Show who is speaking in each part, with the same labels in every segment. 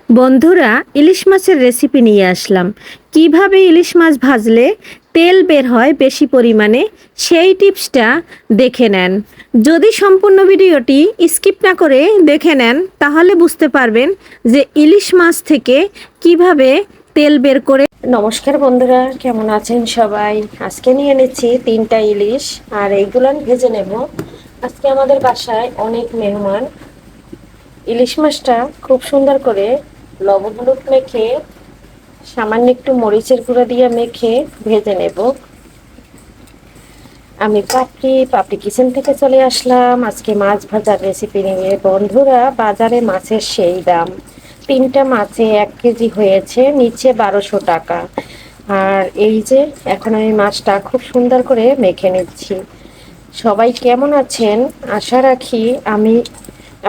Speaker 1: বন্ধুরা, ইলিশ মাছের রেসিপি নিয়ে আসলাম। কিভাবে ইলিশ মাছ ভাজলে তেল বের হয় বেশি পরিমাণে, সেই টিপসটা দেখে নেন। যদি সম্পূর্ণ ভিডিওটি স্কিপ না করে দেখে নেন, তাহলে বুঝতে পারবেন যে ইলিশ মাছ থেকে কিভাবে তেল বের করে। নমস্কার বন্ধুরা, কেমন আছেন সবাই? আজকে নিয়ে নিচ্ছি 3টা ইলিশ, আর এইগুলো ভেজে নেব। আজকে আমাদের বাসায় অনেক মেহমান। ইলিশ মাছটা খুব সুন্দর করে লবণ হলুদ মেখে সামান্য একটু মরিচের গুঁড়ো দিয়ে মেখে ভেজে নেব। আমি পাপড়ি কিচেন থেকে চলে আসলাম আজকে মাছ ভাজার রেসিপি নিয়ে। বন্ধুরা, বাজারে মাছের সেই দাম, 3টা মাছে 1 কেজি হয়েছে নিচে 1200 টাকা। আর এই যে এখন আমি মাছটা খুব সুন্দর করে মেখে নিচ্ছি। সবাই কেমন আছেন? আশা রাখি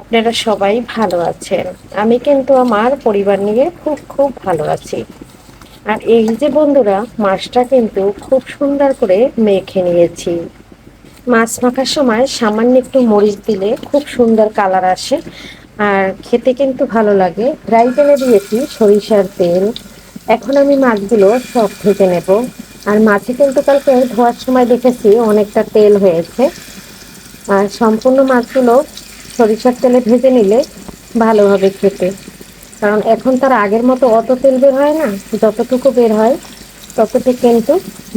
Speaker 1: আপনারা সবাই ভালো আছেন। আমি কিন্তু আমার পরিবার নিয়ে খুব খুব ভালো আছি। আর এই যে বন্ধুরা, মাছটা কিন্তু খুব সুন্দর করে মেখে নিয়েছি। মাছ মাখার সময় সামান্য একটু মরিচ দিলে খুব সুন্দর কালার আসে, আর খেতে কিন্তু ভালো লাগে। ফ্রাই প্যানে দিয়েছি সরিষার তেল। এখন আমি মাছগুলো সব ভেজে নেব। আর মাছে কিন্তু কালকে ধোয়ার সময় দেখেছি অনেকটা তেল হয়েছে। আর সম্পূর্ণ মাছগুলো সরিষার তেলে ভেজে নিলে ভালো হবে খেতে, কারণ এখন তার আগের মতো অত তেল বের হয় না। যতটুকু বের হয় ততটুকু কিন্তু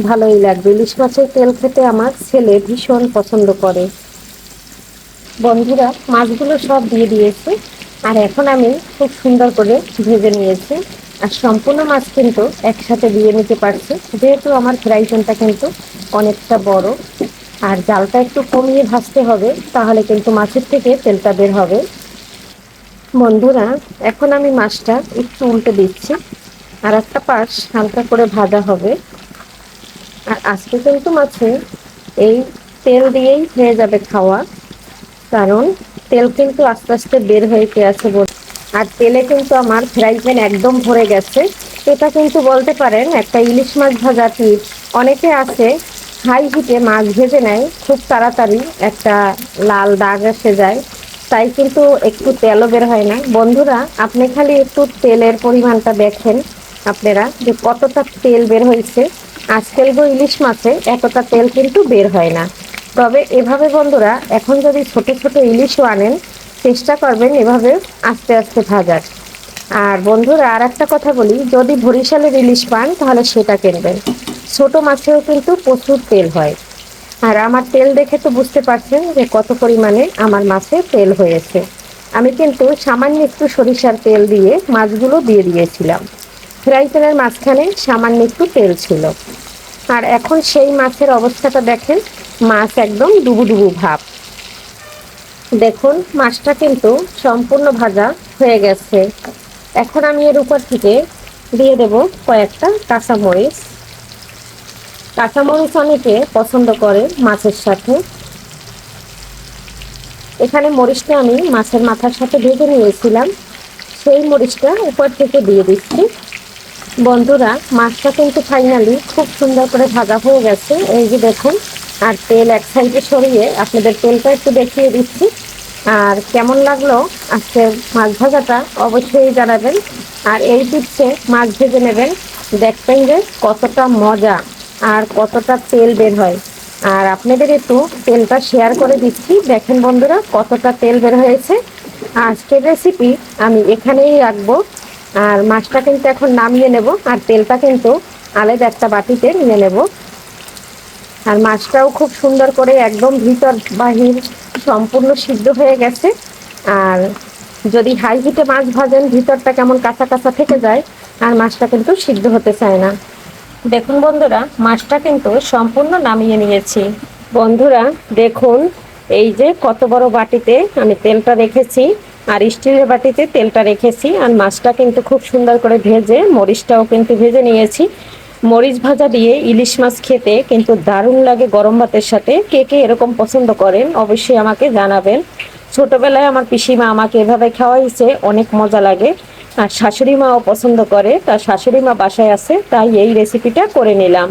Speaker 1: ভালোই লাগবে। ইলিশ মাছের তেল খেতে আমার ছেলে ভীষণ পছন্দ করে। বন্ধুরা, মাছগুলো সব দিয়ে দিয়েছি, আর এখন আমি খুব সুন্দর করে ভেজে নিয়েছি। আর সম্পূর্ণ মাছ কিন্তু একসাথে দিয়ে নিতে পারছি, যেহেতু আমার ফ্রাই প্যানটা কিন্তু অনেকটা বড়। আর জালটা একটু কমিয়ে ভাজতে হবে, তাহলে কিন্তু মাছের থেকে তেলটা বের হবে। বন্ধুরা, এখন আমি মাছটা একটু উল্টে দিচ্ছি, আর একটা পাশ হালকা করে ভাজা হবে। আর আজকে কিন্তু মাছে এই তেল দিয়েই হয়ে যাবে খাওয়া, কারণ তেল কিন্তু আস্তে আস্তে বের হইতে আছে। আর তেলে কিন্তু আমার ফ্রাই প্যান একদম ভরে গেছে। এটা কিন্তু বলতে পারেন একটা ইলিশ মাছ ভাজা টিপস। অনেকে আছে হাই হিটে মাছ ভেজে নেয়, খুব তাড়াতাড়ি একটা লাল দাগ এসে যায়, তাই কিন্তু একটু তেলও বের হয় না। বন্ধুরা, আপনি খালি একটু তেলের পরিমাণটা দেখেন আপনারা যে কতটা তেল বের হয়েছে। আজকাল ইলিশ মাছে এতটা তেল কিন্তু বের হয় না। তবে এভাবে বন্ধুরা, এখন যদি ছোট ছোট ইলিশও আনেন, চেষ্টা করবেন এভাবে আস্তে আস্তে ভাজার। আর বন্ধুরা, আর একটা কথা বলি, যদি বরিশালের ইলিশ পান তাহলে সেটা কিনবেন। ছোট মাছেও কিন্তু প্রচুর তেল হয়। আর আমার তেল দেখে তো বুঝতে পারছেন যে কত পরিমাণে আমার মাছে তেল হয়েছে। আমি কিন্তু সামান্য একটু সরিষার তেল দিয়ে মাছগুলো দিয়ে দিয়েছিলাম। ফ্রাই প্যানের মাঝখানে সামান্য একটু তেল ছিল। আর এখন সেই মাছের অবস্থাটা দেখেন, মাছ একদম ডুবু ডুবু ভাব। দেখুন, মাছটা কিন্তু সম্পূর্ণ ভাজা হয়ে গেছে। এখন আমি এর উপর থেকে দিয়ে দেব কয়েকটা কাঁচামরিচ। কাঁচামরিচ অনেকে পছন্দ করে মাছের সাথে। এখানে মরিচটা আমি মাছের মাথার সাথে ভেজে নিয়েছিলাম, সেই মরিচটা উপর থেকে দিয়ে দিচ্ছি। বন্ধুরা, মাছটা কিন্তু ফাইনালি খুব সুন্দর করে ভাজা হয়ে গেছে, এই যে দেখুন। আর তেল এক সাইডে সরিয়ে আপনাদের তেলটা একটু দেখিয়ে দিচ্ছি। আর কেমন লাগলো আজকের মাছ ভাজাটা অবশ্যই জানাবেন। আর এই টিপসে মাছ ভেজে নেবেন, দেখবেন যে কতটা মজা আর কতটা তেল বের হয়। আর আপনাদের একটু তেলটা শেয়ার করে দিচ্ছি, দেখেন বন্ধুরা কতটা তেল বের হয়েছে। আজকের রেসিপি আমি এখানেই রাখবো। আর মাছটা কিন্তু এখন নামিয়ে নেব, আর তেলটা কিন্তু আলাদা একটা বাটিতে নিয়ে নেব। আর মাছটাও খুব সুন্দর করে একদম ভিতর বাহির সম্পূর্ণ সিদ্ধ হয়ে গেছে। আর যদি হাই হিটে মাছ ভাজেন, ভিতরটা কেমন কাঁচা কাঁচা থেকে যায়, আর মাছটা কিন্তু সিদ্ধ হতে চায় না। দেখুন বন্ধুরা, মাছটা কিন্তু সম্পূর্ণ নামিয়ে নিয়েছি। বন্ধুরা দেখুন, এই যে কত বড় বাটিতে আমি তেলটা রেখেছি, আর স্টিলের বাটিতে তেলটা রেখেছি। আর মাছটা কিন্তু খুব সুন্দর করে ভেজে, মরিচটাও কিন্তু ভেজে নিয়েছি। মরিচ ভাজা দিয়ে ইলিশ মাছ খেতে কিন্তু দারুণ লাগে গরম ভাতের সাথে। কে কে এরকম পছন্দ করেন অবশ্যই আমাকে জানাবেন। ছোটবেলায় আমার পিসিমা আমাকে এভাবে খাওয়াইছে, অনেক মজা লাগে। আর শাশুড়ি মাও পছন্দ করে, তার শাশুড়ি মা বাসায় আছে, তাই এই রেসিপিটা করে নিলাম।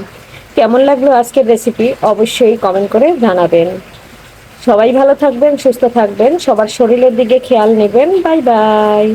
Speaker 1: কেমন লাগলো আজকের রেসিপি অবশ্যই কমেন্ট করে জানাবেন। সবাই ভালো থাকবেন, সুস্থ থাকবেন, সবার শরীরের দিকে খেয়াল নেবেন। Bye bye.